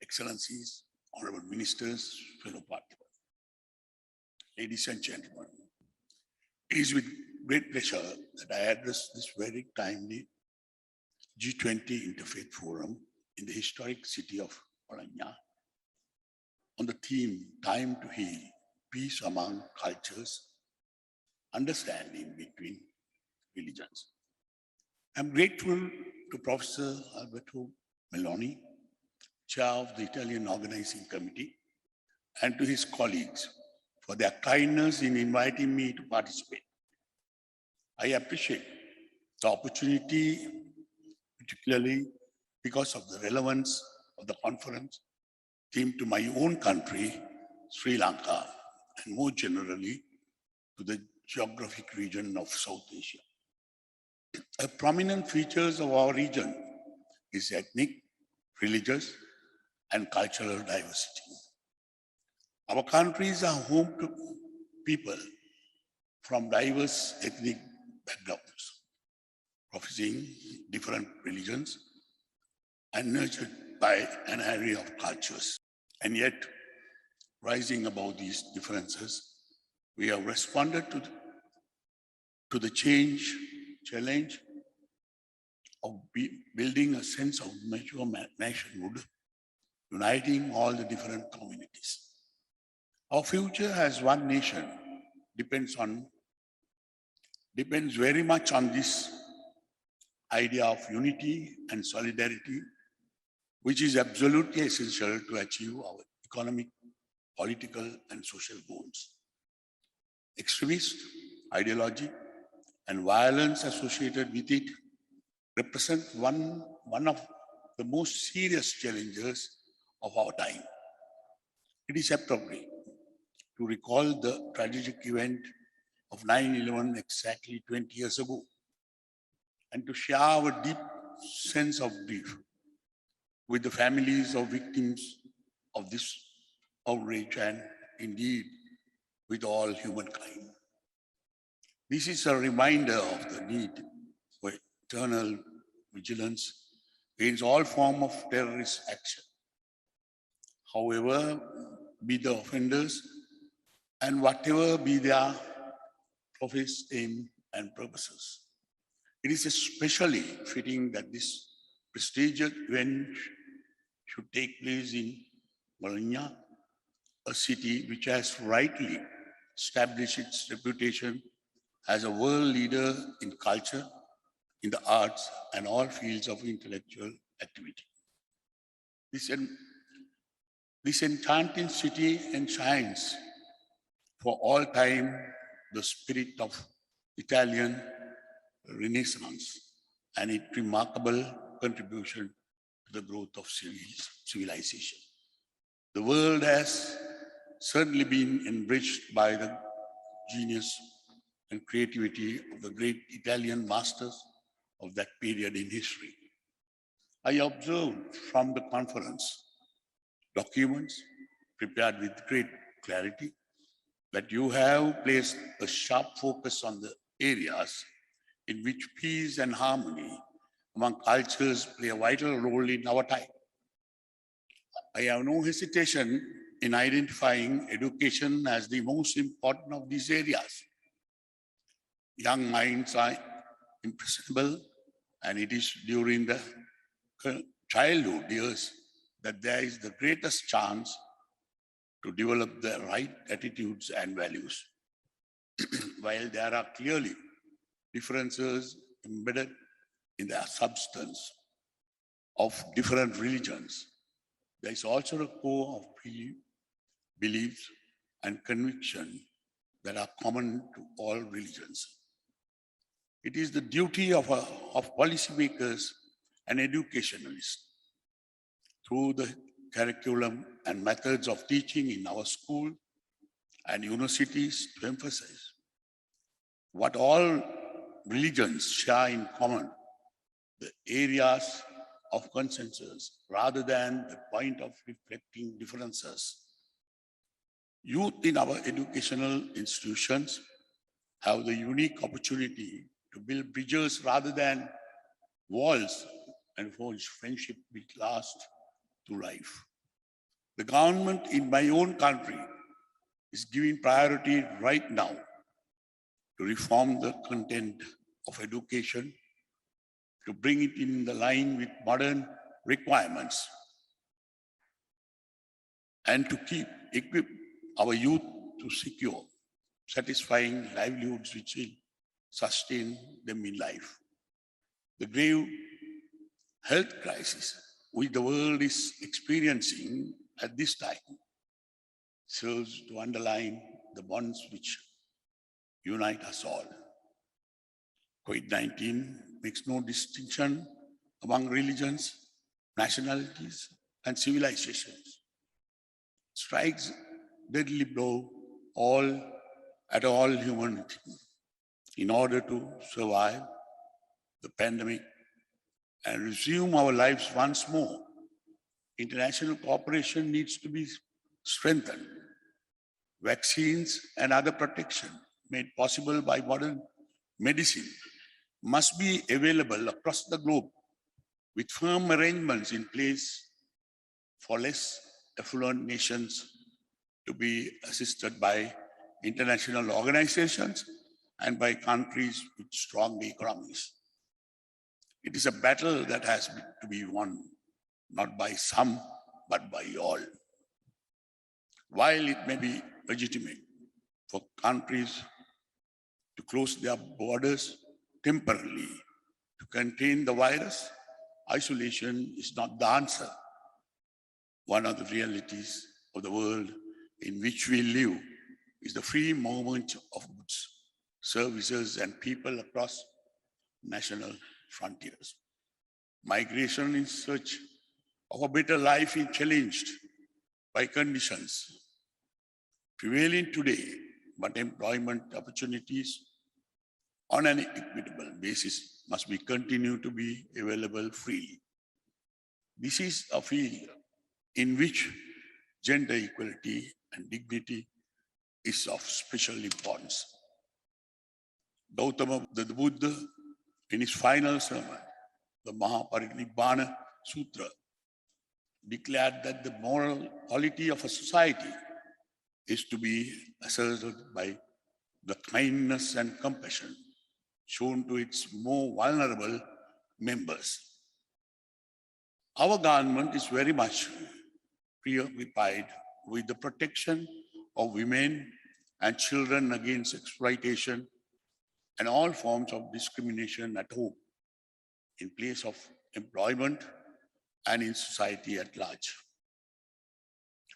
Excellencies, Honorable Ministers, fellow participants, ladies and gentlemen, it is with great pleasure that I address this very timely G20 Interfaith Forum in the historic city of Bologna on the theme Time to Heal, Peace Among Cultures, Understanding Between Religions. I'm grateful to Professor Alberto Meloni, Chair of the Italian Organizing Committee, and to his colleagues for their kindness in inviting me to participate. I appreciate the opportunity, particularly because of the relevance of the conference themed to my own country, Sri Lanka, and more generally to the geographic region of South Asia. A prominent features of our region is ethnic, religious, and cultural diversity. Our countries are home to people from diverse ethnic backgrounds, professing different religions, and nurtured by an array of cultures. And yet, rising above these differences, we have responded to the challenge of building a sense of mature nationhood, uniting all the different communities. Our future as one nation depends very much on this idea of unity and solidarity, which is absolutely essential to achieve our economic, political, and social goals. Extremist ideology and violence associated with it represent one of the most serious challenges of our time. It is appropriate to recall the tragic event of 9/11 exactly 20 years ago, and to share our deep sense of grief with the families of victims of this outrage and indeed with all humankind. This is a reminder of the need for eternal vigilance against all forms of terrorist action, however be the offenders and whatever be their professed aim and purposes. It is especially fitting that this prestigious event should take place in Bologna, a city which has rightly established its reputation as a world leader in culture, in the arts, and all fields of intellectual activity. This enchanting city enshrines for all time the spirit of Italian Renaissance and its remarkable contribution to the growth of civilization. The world has certainly been enriched by the genius and creativity of the great Italian masters of that period in history. I observed from the conference documents prepared with great clarity that you have placed a sharp focus on the areas in which peace and harmony among cultures play a vital role in our time. I have no hesitation in identifying education as the most important of these areas. Young minds are impressionable, and it is during the childhood years that there is the greatest chance to develop the right attitudes and values. While there are clearly differences embedded in the substance of different religions, there is also a core of beliefs and conviction that are common to all religions. It is the duty of policymakers and educationalists through the curriculum and methods of teaching in our school and universities to emphasize what all religions share in common, the areas of consensus, rather than the point of reflecting differences. Youth in our educational institutions have the unique opportunity to build bridges rather than walls and forge friendship which last to life. The government in my own country is giving priority right now to reform the content of education, to bring it in the line with modern requirements, and to equip our youth to secure satisfying livelihoods which will sustain them in life. The grave health crisis which the world is experiencing at this time serves to underline the bonds which unite us all. COVID-19 makes no distinction among religions, nationalities, and civilizations. Strikes deadly blow at all humanity. In order to survive the pandemic and resume our lives once more, international cooperation needs to be strengthened. Vaccines and other protection made possible by modern medicine must be available across the globe with firm arrangements in place for less affluent nations to be assisted by international organizations and by countries with strong economies. It is a battle that has to be won, not by some, but by all. While it may be legitimate for countries to close their borders temporarily to contain the virus, isolation is not the answer. One of the realities of the world in which we live is the free movement of goods, services, and people across national frontiers. Migration in search of a better life is challenged by conditions prevailing today, but employment opportunities on an equitable basis must be continued to be available freely. This is a field in which gender equality and dignity is of special importance. Gautama the Buddha, in his final sermon, the Mahaparinibbana Sutra, declared that the moral quality of a society is to be asserted by the kindness and compassion shown to its more vulnerable members. Our government is very much preoccupied with the protection of women and children against exploitation and all forms of discrimination at home, in place of employment, and in society at large.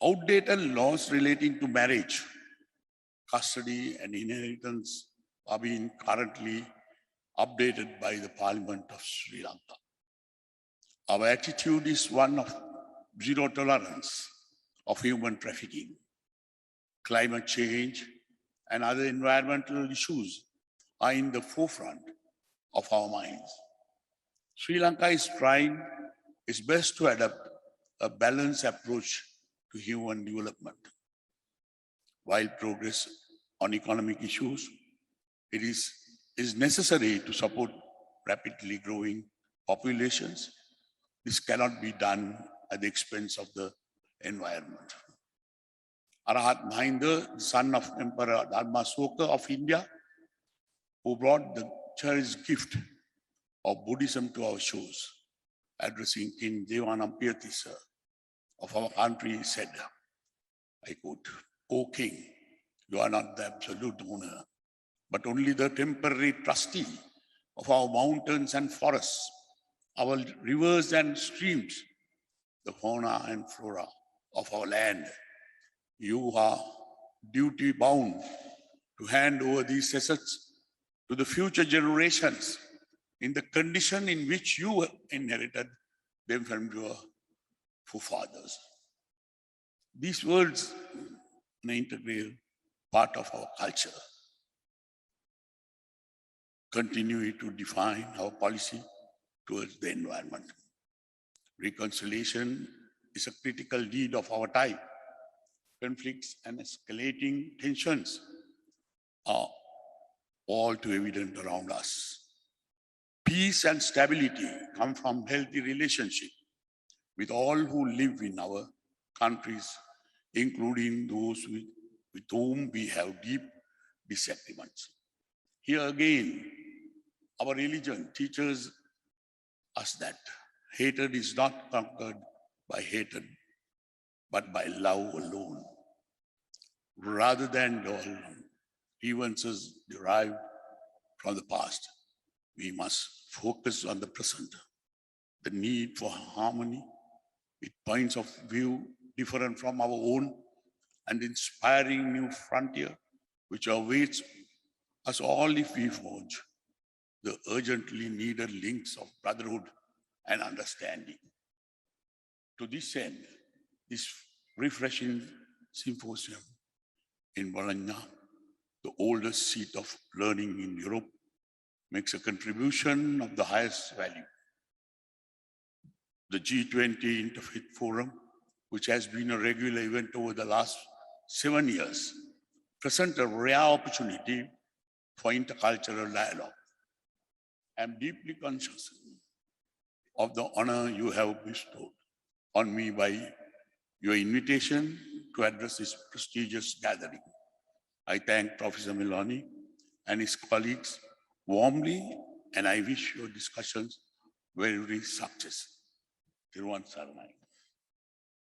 Outdated laws relating to marriage, custody, and inheritance are being currently updated by the Parliament of Sri Lanka. Our attitude is one of zero tolerance of human trafficking. Climate change and other environmental issues are in the forefront of our minds. Sri Lanka is trying its best to adopt a balanced approach to human development. While progress on economic issues, it is necessary to support rapidly growing populations. This cannot be done at the expense of the environment. Arahat Mahinda, the son of Emperor Dharmasoka of India, who brought the cherished gift of Buddhism to our shores, addressing King Devanampiyatissa of our country, said, I quote, "O King, you are not the absolute owner, but only the temporary trustee of our mountains and forests, our rivers and streams, the fauna and flora of our land. You are duty bound to hand over these assets to the future generations in the condition in which you inherited them from your forefathers." These words are an integral part of our culture, continue to define our policy towards the environment. Reconciliation is a critical need of our time. Conflicts and escalating tensions are all too evident around us. Peace and stability come from healthy relationship with all who live in our countries, including those with whom we have deep disagreements. Here again, our religion teaches us that hatred is not conquered by hatred, but by love alone. Rather than dwell on grievances derived from the past, we must focus on the present, the need for harmony with points of view different from our own and inspiring new frontier which awaits us all if we forge the urgently needed links of brotherhood and understanding. To this end, this refreshing symposium in Bologna, the oldest seat of learning in Europe, makes a contribution of the highest value. The G20 Interfaith Forum, which has been a regular event over the last 7 years, presents a rare opportunity for intercultural dialogue. I am deeply conscious of the honor you have bestowed on me by your invitation to address this prestigious gathering. I thank Professor Milani and his colleagues warmly, and I wish your discussions very success. Thiruvan Saranai.